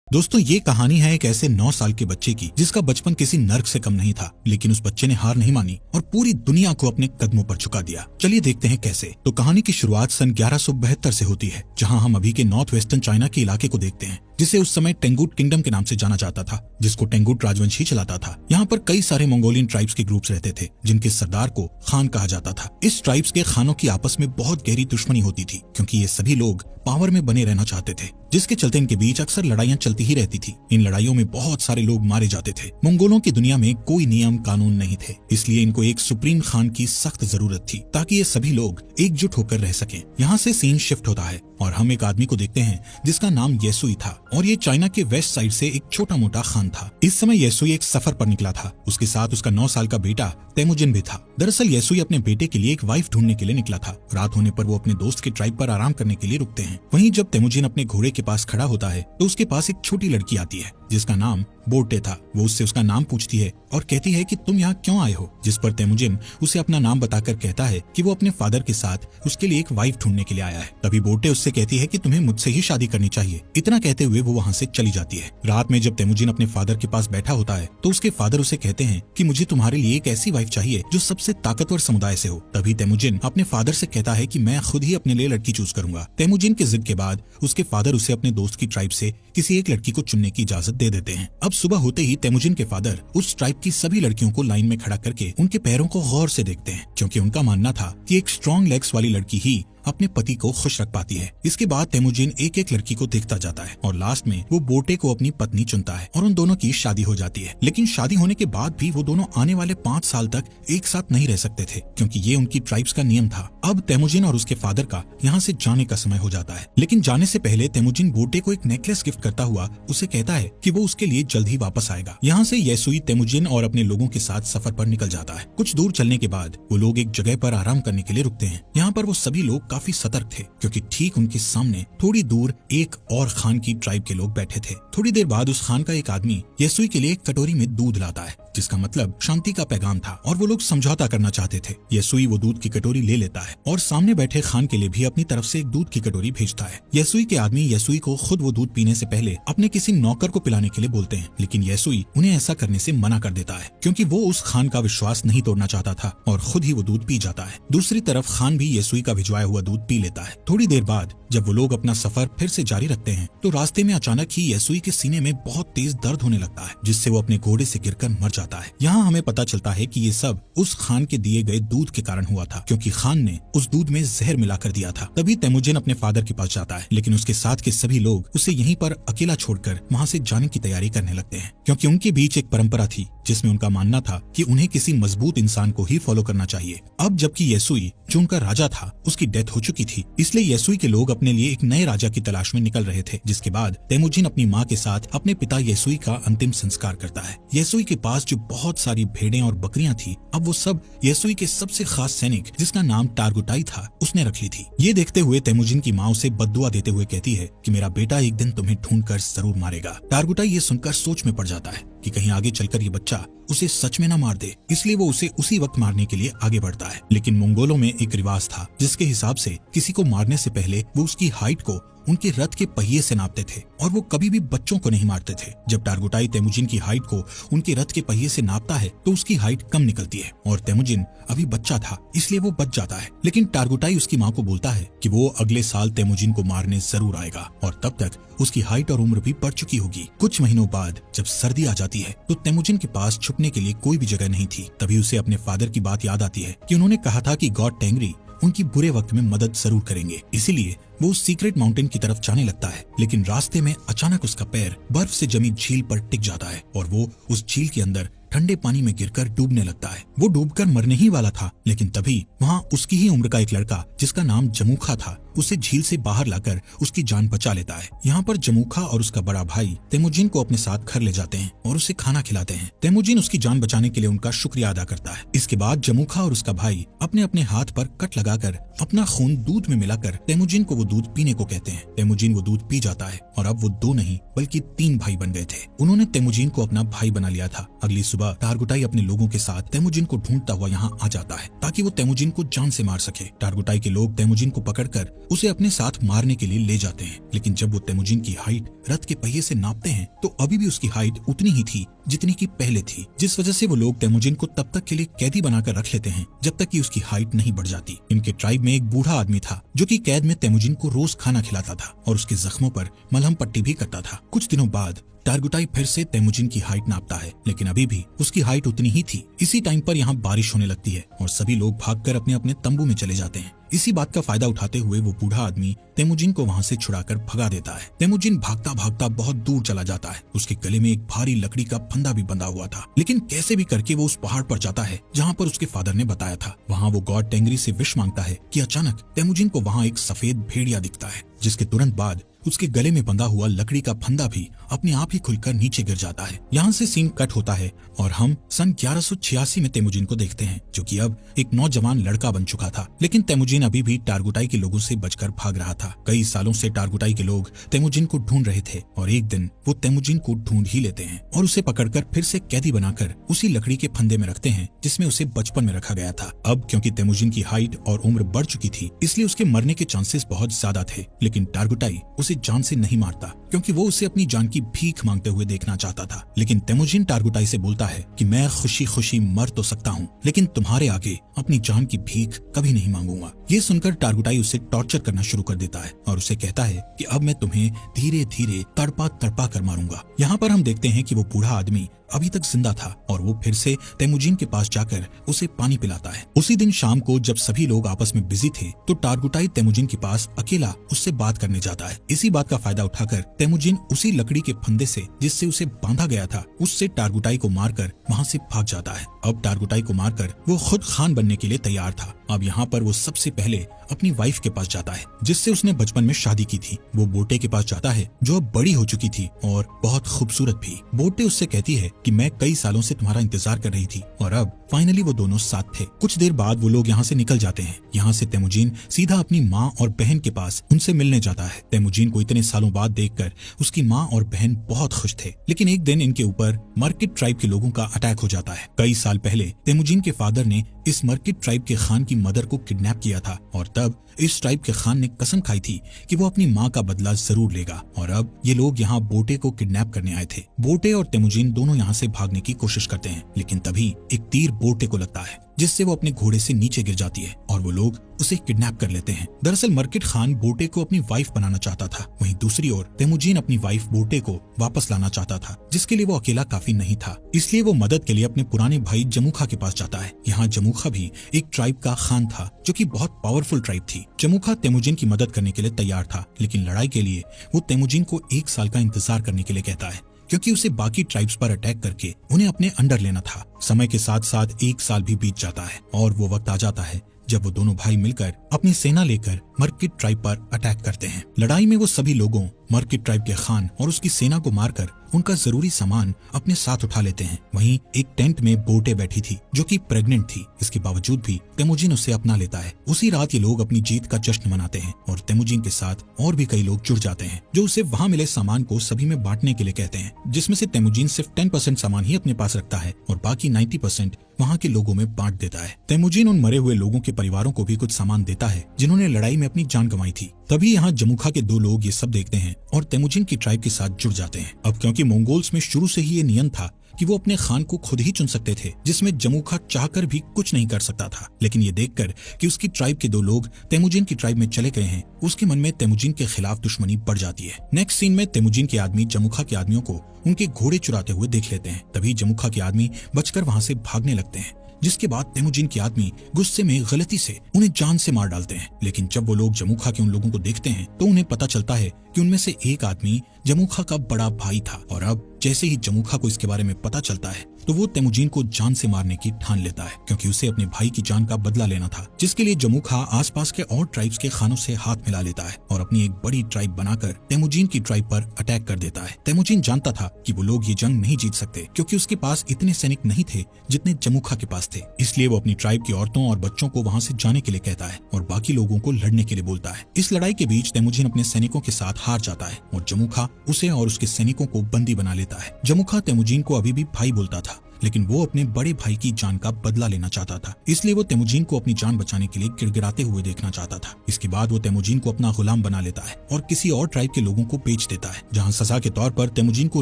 दोस्तों, ये कहानी है एक ऐसे 9 साल के बच्चे की जिसका बचपन किसी नर्क से कम नहीं था। लेकिन उस बच्चे ने हार नहीं मानी और पूरी दुनिया को अपने कदमों पर झुका दिया। चलिए देखते हैं कैसे। तो कहानी की शुरुआत सन 1172 से होती है, जहां हम अभी के नॉर्थ वेस्टर्न चाइना के इलाके को देखते हैं, जिसे उस समय टेंगुट किंगडम के नाम से जाना जाता था, जिसको टेंगुट राजवंश ही चलाता था। यहाँ पर कई सारे मंगोलियन ट्राइब्स के ग्रुप्स रहते थे, जिनके सरदार को खान कहा जाता था। इस ट्राइब्स के खानों की आपस में बहुत गहरी दुश्मनी होती थी, क्योंकि ये सभी लोग पावर में बने रहना चाहते थे, जिसके चलते इनके बीच अक्सर लड़ाइयां चलती ही रहती थी। इन लड़ाइयों में बहुत सारे लोग मारे जाते थे। मंगोलों की दुनिया में कोई नियम कानून नहीं थे, इसलिए इनको एक सुप्रीम खान की सख्त जरूरत थी, ताकि ये सभी लोग एकजुट होकर रह सकें। यहाँ से सीन शिफ्ट होता है और हम एक आदमी को देखते हैं जिसका नाम येसुई था, और ये चाइना के वेस्ट साइड से एक छोटा मोटा खान था। इस समय येसुई एक सफर पर निकला था। उसके साथ उसका 9 साल का बेटा तेमुजिन भी था। दरअसल येसुई अपने बेटे के लिए एक वाइफ ढूंढने के लिए निकला था। रात होने पर वो अपने दोस्त के ट्राइब पर आराम करने के लिए रुकते हैं। वहीं जब तेमुजिन अपने घोड़े के पास खड़ा होता है तो उसके पास एक छोटी लड़की आती है जिसका नाम बोटे था। वो उससे उसका नाम पूछती है और कहती है कि तुम यहाँ क्यों आए हो, जिस पर तेमुजिन उसे अपना नाम बताकर कहता है कि वो अपने फादर के साथ उसके लिए एक वाइफ ढूंढने के लिए आया है। तभी बोटे उससे कहती है कि तुम्हें मुझसे ही शादी करनी चाहिए। इतना कहते हुए वो वहाँ से चली जाती है। रात में जब तेमुजिन अपने फादर के पास बैठा होता है तो उसके फादर उसे कहते हैं कि मुझे तुम्हारे लिए एक ऐसी वाइफ चाहिए जो सबसे ताकतवर समुदाय से हो। तभी तेमुजिन अपने फादर से कहता है कि मैं खुद ही अपने लिए लड़की चूज करूंगा। तेमुजिन की जिद के बाद उसके फादर उसे अपने दोस्त की ट्राइब से किसी एक लड़की को चुनने की इजाजत दे देते हैं। अब सुबह होते ही तेमुजिन के फादर उस ट्राइब की सभी लड़कियों को लाइन में खड़ा करके उनके पैरों को गौर से देखते हैं, क्योंकि उनका मानना था कि एक स्ट्रॉन्ग लेग्स वाली लड़की ही अपने पति को खुश रख पाती है। इसके बाद तेमुजिन एक एक लड़की को देखता जाता है और लास्ट में वो बोटे को अपनी पत्नी चुनता है और उन दोनों की शादी हो जाती है। लेकिन शादी होने के बाद भी वो दोनों आने वाले 5 साल तक एक साथ नहीं रह सकते थे, क्योंकि ये उनकी ट्राइब्स का नियम था। अब तेमुजिन और उसके फादर का यहाँ से जाने का समय हो जाता है। लेकिन जाने से पहले तेमुजिन बोटे को एक नेकलेस गिफ्ट करता हुआ उसे कहता है कि वो उसके लिए जल्द ही वापस आएगा। यहाँ से येसुई तेमुजिन और अपने लोगों के साथ सफर पर निकल जाता है। कुछ दूर चलने के बाद वो लोग एक जगह पर आराम करने के लिए रुकते हैं। यहाँ पर वो सभी लोग काफी सतर्क थे, क्योंकि ठीक उनके सामने थोड़ी दूर एक और खान की ट्राइब के लोग बैठे थे। थोड़ी देर बाद उस खान का एक आदमी येसुई के लिए एक कटोरी में दूध लाता है, जिसका मतलब शांति का पैगाम था, और वो लोग समझौता करना चाहते थे। येसुई वो दूध की कटोरी ले लेता है और सामने बैठे खान के लिए भी अपनी तरफ से एक दूध की कटोरी भेजता है। येसुई के आदमी येसुई को खुद वो दूध पीने से पहले अपने किसी नौकर को पिलाने के लिए बोलते हैं, लेकिन येसुई उन्हें ऐसा करने से मना कर देता है, क्योंकि वो उस खान का विश्वास नहीं तोड़ना चाहता था और खुद ही वो दूध पी जाता है। दूसरी तरफ खान भी येसुई का भिजवाया हुआ दूध पी लेता है। थोड़ी देर बाद जब वो लोग अपना सफर फिर से जारी रखते हैं तो रास्ते में अचानक ही येसुई के सीने में बहुत तेज दर्द होने लगता है, जिससे वो अपने घोड़े से गिरकर मर जाता है। यहाँ हमें पता चलता है कि ये सब उस खान के दिए गए दूध के कारण हुआ था, क्योंकि खान ने उस दूध में जहर मिलाकर दिया था। तभी तेमुजिन अपने फादर के पास जाता है, लेकिन उसके साथ के सभी लोग उसे यहीं पर अकेला छोड़कर वहाँ से जाने की तैयारी करने लगते हैं, क्योंकि उनके बीच एक परंपरा थी जिसमें उनका मानना था कि उन्हें किसी मजबूत इंसान को ही फॉलो करना चाहिए। अब जबकि येसुई जो उनका राजा था उसकी डेथ हो चुकी थी, इसलिए येसुई के लोग अपने लिए एक नए राजा की तलाश में निकल रहे थे। जिसके बाद तेमुजिन अपनी माँ के साथ अपने पिता येसुई का अंतिम संस्कार करता है। येसुई के पास जो बहुत सारी भेड़ें और बकरियां थी, अब वो सब येसुई के सबसे खास सैनिक, जिसका नाम टारगुटाई था, उसने रख ली थी। ये देखते हुए तेमुजिन की माँ उसे बद्दुआ देते हुए कहती है कि मेरा बेटा एक दिन तुम्हें ढूंढकर जरूर मारेगा। टारगुटाई ये सुनकर सोच में पड़ जाता है कि कहीं आगे चलकर ये बच्चा उसे सच में न मार दे, इसलिए वो उसे उसी वक्त मारने के लिए आगे बढ़ता है। लेकिन मंगोलों में एक रिवाज था जिसके हिसाब से किसी को मारने से पहले वो उसकी हाइट को उनके रथ के पहिए से नापते थे, और वो कभी भी बच्चों को नहीं मारते थे। जब टारगुटाई तेमुजिन की हाइट को उनके रथ के पहिए से नापता है तो उसकी हाइट कम निकलती है, और तेमुजिन अभी बच्चा था इसलिए वो बच जाता है। लेकिन टारगुटाई उसकी माँ को बोलता है कि वो अगले साल तेमुजिन को मारने जरूर आएगा, और तब तक उसकी हाइट और उम्र भी बढ़ चुकी होगी। कुछ महीनों बाद जब सर्दी आ जाती है तो तेमुजिन के पास छुपने के लिए कोई भी जगह नहीं थी। तभी उसे अपने फादर की बात याद आती है कि उन्होंने कहा था कि गॉड टेंगरी उनकी बुरे वक्त में मदद जरूर करेंगे। इसीलिए वो उस सीक्रेट माउंटेन की तरफ जाने लगता है, लेकिन रास्ते में अचानक उसका पैर बर्फ से जमी झील पर टिक जाता है और वो उस झील के अंदर ठंडे पानी में गिरकर डूबने लगता है। वो डूबकर मरने ही वाला था, लेकिन तभी वहाँ उसकी ही उम्र का एक लड़का जिसका नाम जमूखा था उसे झील से बाहर लाकर उसकी जान बचा लेता है। यहाँ पर जमूखा और उसका बड़ा भाई तेमुजिन को अपने साथ घर ले जाते हैं और उसे खाना खिलाते हैं। तेमुजिन उसकी जान बचाने के लिए उनका शुक्रिया अदा करता है। इसके बाद जमूखा और उसका भाई अपने अपने हाथ पर कट लगाकर अपना खून दूध में मिलाकर तेमुजिन को वो दूध पीने को कहते हैं। तेमुजिन वो दूध पी जाता है और अब वो 2 नहीं बल्कि 3 भाई बन गए थे। उन्होंने तेमुजिन को अपना भाई बना लिया था। अगली सुबह टारगुटाई अपने लोगों के साथ तेमुजिन को ढूंढता हुआ यहाँ आ जाता है ताकि वो तेमुजिन को जान से मार सके। टारगुटाई के लोग तेमुजिन को पकड़कर उसे अपने साथ मारने के लिए ले जाते हैं। लेकिन जब वो तेमुजिन की हाइट रथ के पहिए से नापते हैं तो अभी भी उसकी हाइट उतनी ही थी जितनी की पहले थी, जिस वजह से वो लोग तेमुजिन को तब तक के लिए कैदी बनाकर रख लेते हैं जब तक कि उसकी हाइट नहीं बढ़ जाती। इनके ट्राइब में एक बूढ़ा आदमी था जो कि कैद में तेमुजिन को रोज खाना खिलाता था और उसके जख्मों पर मलहम पट्टी भी करता था। कुछ दिनों बाद टारगुटाई फिर से तेमुजिन की हाइट नापता है, लेकिन अभी भी उसकी हाइट उतनी ही थी। इसी टाइम पर यहाँ बारिश होने लगती है और सभी लोग भागकर अपने अपने तंबू में चले जाते हैं। इसी बात का फायदा उठाते हुए वो बूढ़ा आदमी तेमुजिन को वहाँ से छुड़ाकर भगा देता है। तेमुजिन भागता भागता बहुत दूर चला जाता है। उसके गले में एक भारी लकड़ी का फंदा भी बंधा हुआ था, लेकिन कैसे भी करके वो उस पहाड़ पर जाता है जहाँ पर उसके फादर ने बताया था। वहाँ वो गॉड टेंगरी से विश मांगता है कि अचानक तेमुजिन को वहाँ एक सफेद भेड़िया दिखता है, जिसके तुरंत बाद उसके गले में बंधा हुआ लकड़ी का फंदा भी अपने आप ही खुलकर नीचे गिर जाता है। यहाँ से सीन कट होता है और हम सन 1186 में तेमुजिन को देखते हैं, जो कि अब एक नौजवान लड़का बन चुका था। लेकिन तेमुजिन अभी भी टारगुटाई के लोगों से बचकर भाग रहा था। कई सालों से टारगुटाई के लोग तेमुजिन को ढूंढ रहे थे और एक दिन वो तेमुजिन को ढूंढ ही लेते हैं और उसे पकड़कर फिर से कैदी बनाकर उसी लकड़ी के फंदे में रखते हैं जिसमें उसे बचपन में रखा गया था। अब क्योंकि तेमुजिन की हाइट और उम्र बढ़ चुकी थी, इसलिए उसके मरने के चांसेस बहुत ज्यादा थे। लेकिन टारगुटाई उसे जान से नहीं मारता क्योंकि वो उसे अपनी जान की भीख मांगते हुए देखना चाहता था। लेकिन तेमुजिन टारगुटाई से बोलता है कि मैं खुशी खुशी मर तो सकता हूँ, लेकिन तुम्हारे आगे अपनी जान की भीख कभी नहीं मांगूंगा। ये सुनकर टारगुटाई उसे टॉर्चर करना शुरू कर देता है और उसे कहता है कि अब मैं तुम्हें धीरे धीरे तड़पा तड़पा कर मारूंगा। यहाँ पर हम देखते हैं कि वो बूढ़ा आदमी अभी तक जिंदा था और वो फिर से तेमुजिन के पास जाकर उसे पानी पिलाता है। उसी दिन शाम को जब सभी लोग आपस में बिजी थे तो टारगुटाई तेमुजिन के पास अकेला उससे बात करने जाता है। इसी बात का फायदा उठाकर तेमुजिन उसी लकड़ी के फंदे से जिससे उसे बांधा गया था उससे टारगुटाई को मारकर वहाँ से भाग जाता है। अब टारगुटाई को मारकर वो खुद खान बनने के लिए तैयार था। अब यहाँ पर वो सबसे पहले अपनी वाइफ के पास जाता है जिससे उसने बचपन में शादी की थी। वो बोटे के पास जाता है जो अब बड़ी हो चुकी थी और बहुत खूबसूरत भी। बोटे उससे कहती है कि मैं कई सालों से तुम्हारा इंतजार कर रही थी और अब फाइनली वो दोनों साथ थे। कुछ देर बाद वो लोग यहाँ से निकल जाते हैं। यहाँ से तेमुजिन सीधा अपनी माँ और बहन के पास उनसे मिलने जाता है। तेमुजिन को इतने सालों बाद देखकर उसकी माँ और बहन बहुत खुश थे। लेकिन एक दिन इनके ऊपर मर्किट ट्राइब के लोगों का अटैक हो जाता है। कई साल पहले तेमुजिन के फादर ने इस मर्किट ट्राइब के खान की मदर को किडनैप किया था और तब इस ट्राइब के खान ने कसम खाई थी कि वो अपनी माँ का बदला जरूर लेगा। और अब ये लोग यहाँ बोटे को किडनैप करने आए थे। बोटे और तेमुजिन दोनों यहाँ से भागने की कोशिश करते हैं, लेकिन तभी एक तीर बोटे को लगता है जिससे वो अपने घोड़े से नीचे गिर जाती है और वो लोग उसे किडनैप कर लेते हैं। दरअसल मर्किट खान बोटे को अपनी वाइफ बनाना चाहता था, वहीं दूसरी ओर तेमुजिन अपनी वाइफ बोटे को वापस लाना चाहता था, जिसके लिए वो अकेला काफी नहीं था। इसलिए वो मदद के लिए अपने पुराने भाई जमुखा के पास जाता है। यहाँ जमुखा भी एक ट्राइब का खान था जो कि बहुत पावरफुल ट्राइब थी। जमुखा तेमुजिन की मदद करने के लिए तैयार था, लेकिन लड़ाई के लिए वो तेमुजिन को 1 साल का इंतजार करने के लिए कहता है क्योंकि उसे बाकी ट्राइब्स पर अटैक करके उन्हें अपने अंडर लेना था। समय के साथ साथ 1 साल भी बीत जाता है और वो वक्त आ जाता है जब वो दोनों भाई मिलकर अपनी सेना लेकर मर्किट ट्राइब पर अटैक करते हैं। लड़ाई में वो सभी लोगों मर्किट ट्राइब के खान और उसकी सेना को मारकर उनका जरूरी सामान अपने साथ उठा लेते हैं। वहीं एक टेंट में बोटे बैठी थी जो कि प्रेग्नेंट थी। इसके बावजूद भी तेमुजिन उसे अपना लेता है। उसी रात ये लोग अपनी जीत का जश्न मनाते हैं और तेमुजिन के साथ और भी कई लोग जुड़ जाते हैं जो उसे वहाँ मिले सामान को सभी में बांटने के लिए कहते हैं, जिसमें से तेमुजिन सिर्फ 10% सामान ही अपने पास रखता है और बाकी 90% वहाँ के लोगों में बांट देता है। तेमुजिन उन मरे हुए लोगों के परिवारों को भी कुछ सामान देता है जिन्होंने लड़ाई में अपनी जान गंवाई थी। तभी यहाँ जमुखा के 2 लोग ये सब देखते हैं और तेमुजिन की ट्राइब के साथ जुड़ जाते हैं। अब क्योंकि मंगोल्स में शुरू से ही ये नियम था कि वो अपने खान को खुद ही चुन सकते थे, जिसमें जमुखा चाहकर भी कुछ नहीं कर सकता था। लेकिन ये देखकर कि उसकी ट्राइब के 2 लोग तेमुजिन की ट्राइब में चले गए हैं, उसके मन में तेमुजिन के खिलाफ दुश्मनी बढ़ जाती है। नेक्स्ट सीन में तेमुजिन के आदमी जमुखा के आदमियों को उनके घोड़े चुराते हुए देख लेते हैं। तभी जमुखा के आदमी बचकर वहाँ से भागने लगते हैं, जिसके बाद तेमुजिन के आदमी गुस्से में गलती से उन्हें जान से मार डालते हैं। लेकिन जब वो लोग जमुखा के उन लोगों को देखते हैं तो उन्हें पता चलता है कि उनमें से एक आदमी जमुखा का बड़ा भाई था। और अब जैसे ही जमुखा को इसके बारे में पता चलता है तो वो तेमुजिन को जान से मारने की ठान लेता है, क्योंकि उसे अपने भाई की जान का बदला लेना था, जिसके लिए जमुखा आसपास के और ट्राइब्स के खानों से हाथ मिला लेता है और अपनी एक बड़ी ट्राइब बनाकर तेमुजिन की ट्राइब पर अटैक कर देता है। तेमुजिन जानता था कि वो लोग ये जंग नहीं जीत सकते क्योंकि उसके पास इतने सैनिक नहीं थे जितने जमुखा के पास थे। इसलिए वो अपनी ट्राइब की औरतों और बच्चों को वहाँ से जाने के लिए कहता है और बाकी लोगों को लड़ने के लिए बोलता है। इस लड़ाई के बीच तेमुजिन अपने सैनिकों के साथ हार जाता है और जमुखा उसे और उसके सैनिकों को बंदी बना लेता है। जमुखा तेमुजिन को अभी भी भाई बोलता था, लेकिन वो अपने बड़े भाई की जान का बदला लेना चाहता था। इसलिए वो तेमुजीन को अपनी जान बचाने के लिए गिड़गिड़ाते हुए देखना चाहता था। इसके बाद वो तेमुजीन को अपना गुलाम बना लेता है और किसी और ट्राइब के लोगों को बेच देता है, जहाँ सजा के तौर पर तेमुजीन को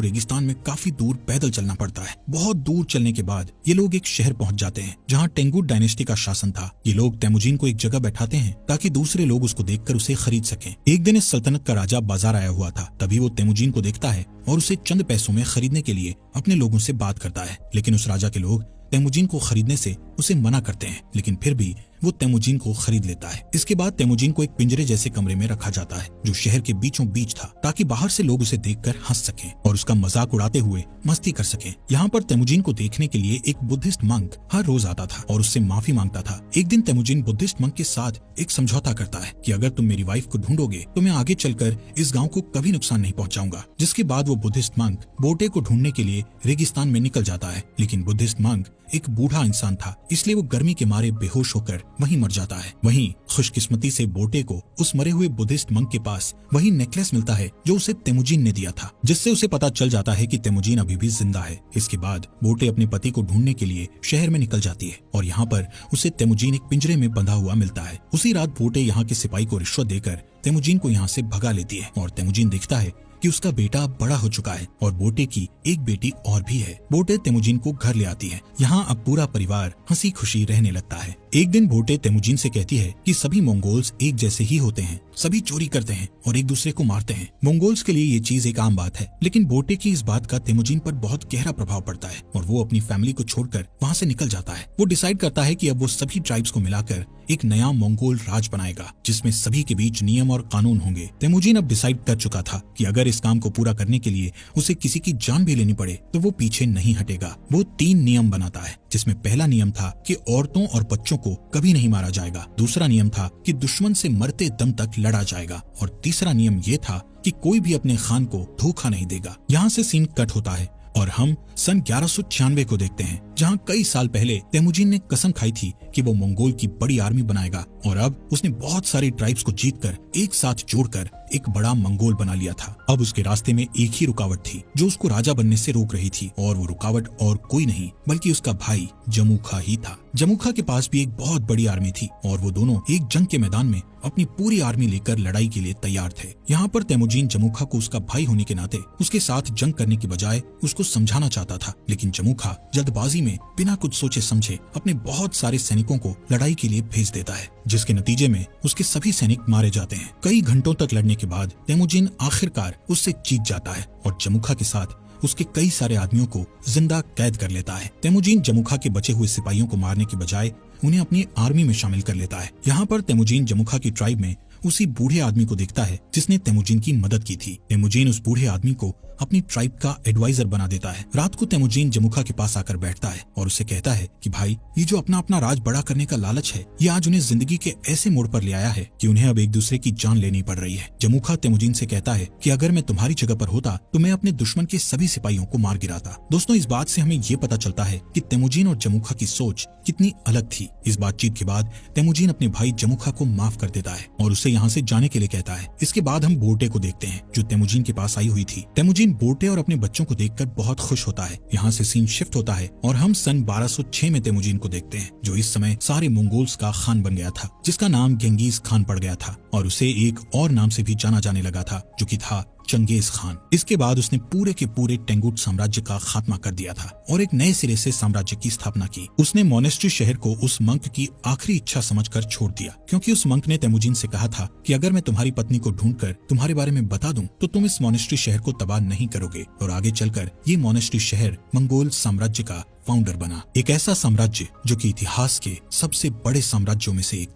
रेगिस्तान में काफी दूर पैदल चलना पड़ता है। बहुत दूर चलने के बाद ये लोग एक शहर पहुंच जाते हैं जहाँ टेंगुट डायनेस्टी का शासन था। ये लोग तेमुजीन को एक जगह बैठाते हैं ताकि दूसरे लोग उसको देखकर उसे खरीद सकें। एक दिन इस सल्तनत का राजा बाजार आया हुआ था। तभी वो तेमुजीन को देखता है और उसे चंद पैसों में खरीदने के लिए अपने लोगों से बात करता है, लेकिन उस राजा के लोग तेमुजीन को खरीदने से उसे मना करते हैं, लेकिन फिर भी वो तेमुजीन को खरीद लेता है। इसके बाद तेमुजीन को एक पिंजरे जैसे कमरे में रखा जाता है जो शहर के बीचों बीच था, ताकि बाहर से लोग उसे देखकर हंस सकें और उसका मजाक उड़ाते हुए मस्ती कर सकें। यहाँ पर तेमुजीन को देखने के लिए एक बुद्धिस्ट मंक हर रोज आता था और उससे माफी मांगता था। एक दिन तेमुजीन बुद्धिस्ट मंक के साथ एक समझौता करता है कि अगर तुम मेरी वाइफ को ढूंढोगे तो मैं आगे चलकर इस गाँव को कभी नुकसान नहीं पहुँचाऊंगा। जिसके बाद वो बुद्धिस्ट मंक बोटे को ढूंढने के लिए रेगिस्तान में निकल जाता है, लेकिन बुद्धिस्ट मंक एक बूढ़ा इंसान था, इसलिए वो गर्मी के मारे बेहोश होकर वहीं मर जाता है। वहीं खुशकिस्मती से बोटे को उस मरे हुए बुद्धिस्ट मंक के पास वही नेकलेस मिलता है जो उसे तेमुजीन ने दिया था, जिससे उसे पता चल जाता है कि तेमुजीन अभी भी जिंदा है। इसके बाद बोटे अपने पति को ढूंढने के लिए शहर में निकल जाती है और यहाँ पर उसे तेमुजीन एक पिंजरे में बंधा हुआ मिलता है। उसी रात बोटे यहाँ के सिपाही को रिश्वत देकर तेमुजीन को यहाँ से भगा लेती है और तेमुजीन देखता है कि उसका बेटा बड़ा हो चुका है और बोटे की एक बेटी और भी है। बोटे तेमुजीन को घर ले आती है। यहाँ अब पूरा परिवार हंसी खुशी रहने लगता है। एक दिन बोटे तेमुजीन से कहती है कि सभी मंगोल्स एक जैसे ही होते हैं, सभी चोरी करते हैं और एक दूसरे को मारते हैं। मंगोल्स के लिए ये चीज एक आम बात है, लेकिन बोटे की इस बात का तेमुजीन पर बहुत गहरा प्रभाव पड़ता है और वो अपनी फैमिली को छोड़कर वहाँ से निकल जाता है। वो डिसाइड करता है कि अब वो सभी ट्राइब्स को मिलाकर एक नया मंगोल राज बनाएगा, जिसमें सभी के बीच नियम और कानून होंगे। तेमुजीन अब डिसाइड कर चुका था कि अगर इस काम को पूरा करने के लिए उसे किसी की जान भी लेनी पड़े तो वो पीछे नहीं हटेगा। वो 3 नियम बनाता है, जिसमें पहला नियम था कि औरतों और बच्चों को कभी नहीं मारा जाएगा। दूसरा नियम था कि दुश्मन से मरते दम तक लड़ा जाएगा और तीसरा नियम ये था कि कोई भी अपने खान को धोखा नहीं देगा। यहाँ से सीन कट होता है और हम सन 1196 को देखते हैं, जहाँ कई साल पहले तेमुजीन ने कसम खाई थी कि वो मंगोल की बड़ी आर्मी बनाएगा और अब उसने बहुत सारी ट्राइब्स को जीतकर एक साथ जोड़कर एक बड़ा मंगोल बना लिया था। अब उसके रास्ते में एक ही रुकावट थी जो उसको राजा बनने से रोक रही थी, और वो रुकावट और कोई नहीं बल्कि उसका भाई जमुखा ही था। जमुखा के पास भी एक बहुत बड़ी आर्मी थी और वो दोनों एक जंग के मैदान में अपनी पूरी आर्मी लेकर लड़ाई के लिए तैयार थे। यहाँ पर तेमुजीन जमुखा को उसका भाई होने के नाते उसके साथ जंग करने की बजाय उसको समझाना चाहता था, लेकिन जमुखा जल्दबाजी में बिना कुछ सोचे समझे अपने बहुत सारे सैनिकों को लड़ाई के लिए भेज देता है, जिसके नतीजे में उसके सभी सैनिक मारे जाते हैं। कई घंटों तक लड़ने के बाद तेमुजीन आखिरकार उससे जीत जाता है और जमुखा के साथ उसके कई सारे आदमियों को जिंदा कैद कर लेता है। तेमुजीन जमुखा के बचे हुए सिपाहियों को मारने की बजाय उन्हें अपनी आर्मी में शामिल कर लेता है। यहाँ पर तेमुजीन जमुखा की ट्राइब में उसी बूढ़े आदमी को देखता है जिसने तेमुजीन की मदद की थी। तेमुजीन उस बूढ़े आदमी को अपनी ट्राइब का एडवाइजर बना देता है। रात को तेमुजीन जमुखा के पास आकर बैठता है और उससे कहता है कि भाई, ये जो अपना अपना राज बड़ा करने का लालच है, ये आज उन्हें जिंदगी के ऐसे मोड़ पर ले आया है कि उन्हें अब एक दूसरे की जान लेनी पड़ रही है। जमुखा तेमुजीन से कहता है कि अगर मैं तुम्हारी जगह पर होता तो मैं अपने दुश्मन के सभी सिपाहियों को मार गिराता। दोस्तों, इस बात से हमें ये पता चलता है कि तेमुजीन और जमुखा की सोच कितनी अलग थी। इस बातचीत के बाद तेमुजीन अपने भाई जमुखा को माफ कर देता है और उसे यहाँ से जाने के लिए कहता है। इसके बाद हम बोटे को देखते हैं जो तेमुजीन के पास आई हुई थी। तेमुजीन बोटे और अपने बच्चों को देखकर बहुत खुश होता है। यहाँ से सीन शिफ्ट होता है और हम सन 1206 में तेमुजीन को देखते हैं, जो इस समय सारे मंगोल्स का खान बन गया था, जिसका नाम गेंगीज खान पड़ गया था और उसे एक और नाम से भी जाना जाने लगा था, जो कि था चंगेज खान। इसके बाद उसने पूरे के पूरे टेंगुट साम्राज्य का खात्मा कर दिया था और एक नए सिरे से साम्राज्य की स्थापना की। उसने मोनेस्ट्री शहर को उस मंक की आखिरी इच्छा समझकर छोड़ दिया, क्योंकि उस मंक ने तेमुजीन से कहा था कि अगर मैं तुम्हारी पत्नी को ढूंढकर तुम्हारे बारे में बता दूं तो तुम इस मोनेस्ट्री शहर को तबाह नहीं करोगे। और आगे चलकर ये मोनेस्ट्री शहर मंगोल साम्राज्य का फाउंडर बना, एक ऐसा साम्राज्य जो कि इतिहास के सबसे बड़े साम्राज्यों में से एक